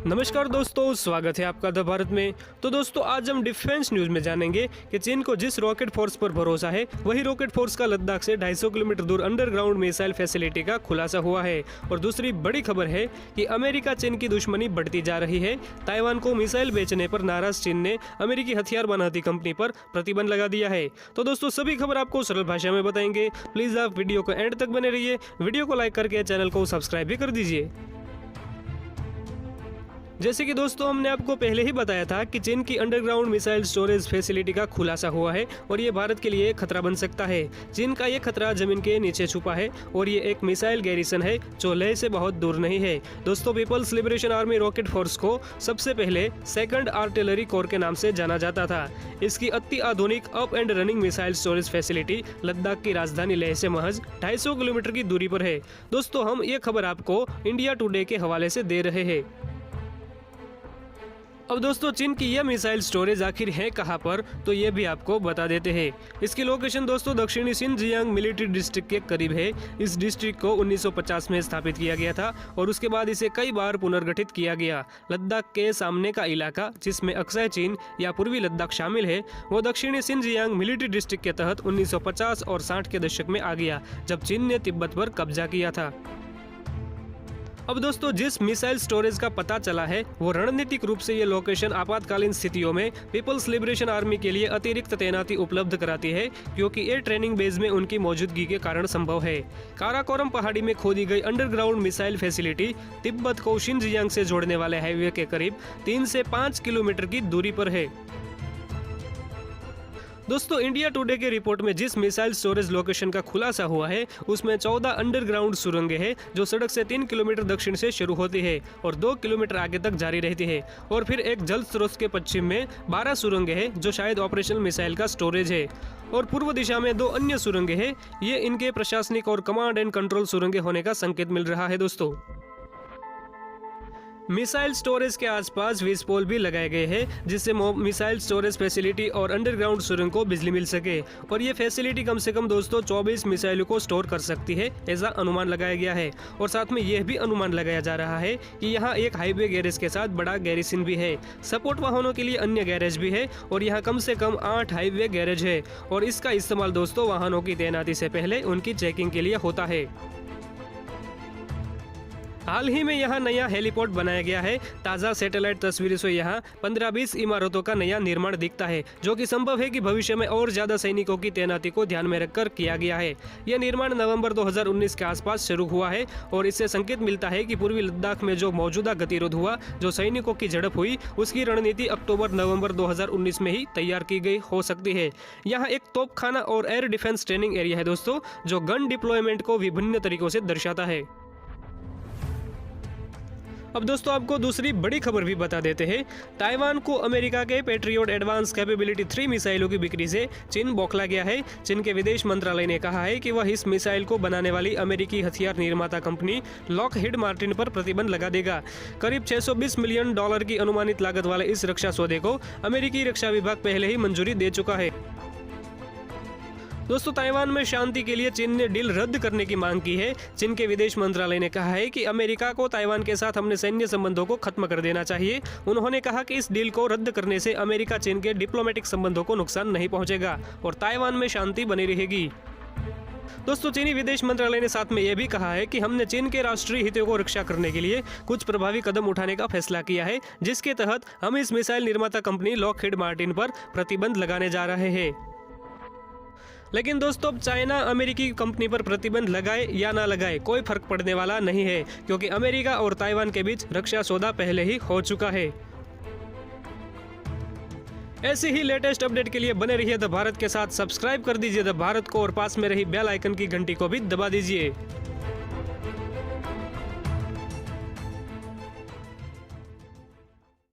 नमस्कार दोस्तों, स्वागत है आपका द भारत में। तो दोस्तों आज हम डिफेंस न्यूज में जानेंगे कि चीन को जिस रॉकेट फोर्स पर भरोसा है वही रॉकेट फोर्स का लद्दाख से 250 किलोमीटर दूर अंडरग्राउंड मिसाइल फैसिलिटी का खुलासा हुआ है। और दूसरी बड़ी खबर है कि अमेरिका चीन की दुश्मनी बढ़ती जा रही है। ताइवान को मिसाइल बेचने पर नाराज चीन ने अमेरिकी हथियार बनाती कंपनी पर प्रतिबंध लगा दिया है। तो दोस्तों सभी खबर आपको सरल भाषा में बताएंगे। प्लीज आप वीडियो को एंड तक बने रहिए। वीडियो को लाइक करके चैनल को सब्सक्राइब भी कर दीजिए। जैसे कि दोस्तों हमने आपको पहले ही बताया था कि चीन की अंडरग्राउंड मिसाइल स्टोरेज फैसिलिटी का खुलासा हुआ है और ये भारत के लिए खतरा बन सकता है। चीन का ये खतरा जमीन के नीचे छुपा है और ये एक मिसाइल गैरिसन है जो लेह से बहुत दूर नहीं है। दोस्तों people's liberation army rocket force को सबसे पहले सेकंड आर्टिलरी कोर के नाम से जाना जाता था। इसकी अति आधुनिक up and running missile storage facility Ladakh की राजधानी लेह से महज 250 किलोमीटर की दूरी पर है। दोस्तों हम ये खबर आपको इंडिया टुडे के हवाले से दे रहे हैं। अब दोस्तों चीन की यह मिसाइल स्टोरेज आखिर है कहां पर, तो ये भी आपको बता देते हैं। इसकी लोकेशन दोस्तों दक्षिणी शिनजियांग मिलिट्री डिस्ट्रिक्ट के करीब है। इस डिस्ट्रिक्ट को 1950 में स्थापित किया गया था और उसके बाद इसे कई बार पुनर्गठित किया गया। लद्दाख के सामने का इलाका जिसमें अक्साई चीन या पूर्वी लद्दाख शामिल है वो दक्षिणी शिनजियांग मिलिट्री डिस्ट्रिक्ट के तहत 1950 और 60 के दशक में आ गया जब चीन ने तिब्बत पर कब्जा किया था। अब दोस्तों जिस मिसाइल स्टोरेज का पता चला है वो रणनीतिक रूप से ये लोकेशन आपातकालीन स्थितियों में पीपल्स लिबरेशन आर्मी के लिए अतिरिक्त तैनाती उपलब्ध कराती है, क्योंकि ये ट्रेनिंग बेस में उनकी मौजूदगी के कारण संभव है। काराकोरम पहाड़ी में खोदी गई अंडरग्राउंड मिसाइल फैसिलिटी तिब्बत को शिनजियांग से जोड़ने वाले हाईवे के करीब 3 से 5 किलोमीटर की दूरी पर है। दोस्तों इंडिया टुडे के रिपोर्ट में जिस मिसाइल स्टोरेज लोकेशन का खुलासा हुआ है उसमें 14 अंडरग्राउंड सुरंगें हैं जो सड़क से 3 किलोमीटर दक्षिण से शुरू होती है और 2 किलोमीटर आगे तक जारी रहती है। और फिर एक जल स्रोत के पश्चिम में 12 सुरंगें हैं जो शायद ऑपरेशनल मिसाइल का स्टोरेज है। और पूर्व दिशा में 2 अन्य सुरंगें हैं। ये इनके प्रशासनिक और कमांड एंड कंट्रोल सुरंगें होने का संकेत मिल रहा है। दोस्तों मिसाइल स्टोरेज के आसपास विस्पोल भी लगाए गए हैं जिससे मिसाइल स्टोरेज फैसिलिटी और अंडरग्राउंड सुरंग को बिजली मिल सके। और ये फैसिलिटी कम से कम दोस्तों 24 मिसाइलों को स्टोर कर सकती है, ऐसा अनुमान लगाया गया है। और साथ में यह भी अनुमान लगाया जा रहा है कि यहाँ एक हाईवे गैरेज के साथ बड़ा गैरिसन भी है। सपोर्ट वाहनों के लिए अन्य गैरेज भी है और यहाँ कम से कम 8 हाईवे गैरेज है और इसका इस्तेमाल दोस्तों वाहनों की तैनाती से पहले उनकी चेकिंग के लिए होता है। हाल ही में यहाँ नया हेलीपोर्ट बनाया गया है। ताज़ा सैटेलाइट तस्वीरों से यहाँ 15-20 इमारतों का नया निर्माण दिखता है, जो कि संभव है कि भविष्य में और ज्यादा सैनिकों की तैनाती को ध्यान में रखकर किया गया है। यह निर्माण नवंबर 2019 के आसपास शुरू हुआ है और इससे संकेत मिलता है कि पूर्वी लद्दाख में जो मौजूदा गतिरोध हुआ, जो सैनिकों की झड़प हुई, उसकी रणनीति अक्टूबर-नवंबर 2019 में ही तैयार की गई हो सकती है। यहाँ एक तोपखाना और एयर डिफेंस ट्रेनिंग एरिया है दोस्तों, जो गन डिप्लॉयमेंट को विभिन्न तरीकों से दर्शाता है। अब दोस्तों आपको दूसरी बड़ी खबर भी बता देते हैं। ताइवान को अमेरिका के पेट्रियोट एडवांस कैपेबिलिटी 3 मिसाइलों की बिक्री से चीन बौखला गया है। चीन के विदेश मंत्रालय ने कहा है कि वह इस मिसाइल को बनाने वाली अमेरिकी हथियार निर्माता कंपनी लॉकहीड मार्टिन पर प्रतिबंध लगा देगा। करीब $620 मिलियन की अनुमानित लागत वाले इस रक्षा सौदे को अमेरिकी रक्षा विभाग पहले ही मंजूरी दे चुका है। दोस्तों ताइवान में शांति के लिए चीन ने डील रद्द करने की मांग की है। चीन के विदेश मंत्रालय ने कहा है कि अमेरिका को ताइवान के साथ अपने सैन्य संबंधों को खत्म कर देना चाहिए। उन्होंने कहा कि इस डील को रद्द करने से अमेरिका चीन के डिप्लोमेटिक संबंधों को नुकसान नहीं पहुंचेगा और ताइवान में शांति बनी रहेगी। दोस्तों चीनी विदेश मंत्रालय ने साथ में यह भी कहा है कि हमने चीन के राष्ट्रीय हितों को रक्षा करने के लिए कुछ प्रभावी कदम उठाने का फैसला किया है, जिसके तहत हम इस मिसाइल निर्माता कंपनी लॉकहीड मार्टिन पर प्रतिबंध लगाने जा रहे हैं। लेकिन दोस्तों अब चाइना अमेरिकी कंपनी पर प्रतिबंध लगाए या ना लगाए कोई फर्क पड़ने वाला नहीं है, क्योंकि अमेरिका और ताइवान के बीच रक्षा सौदा पहले ही हो चुका है। ऐसे ही लेटेस्ट अपडेट के लिए बने रहिए द भारत के साथ। सब्सक्राइब कर दीजिए द भारत को और पास में रही बेल आइकन की घंटी को भी दबा दीजिए।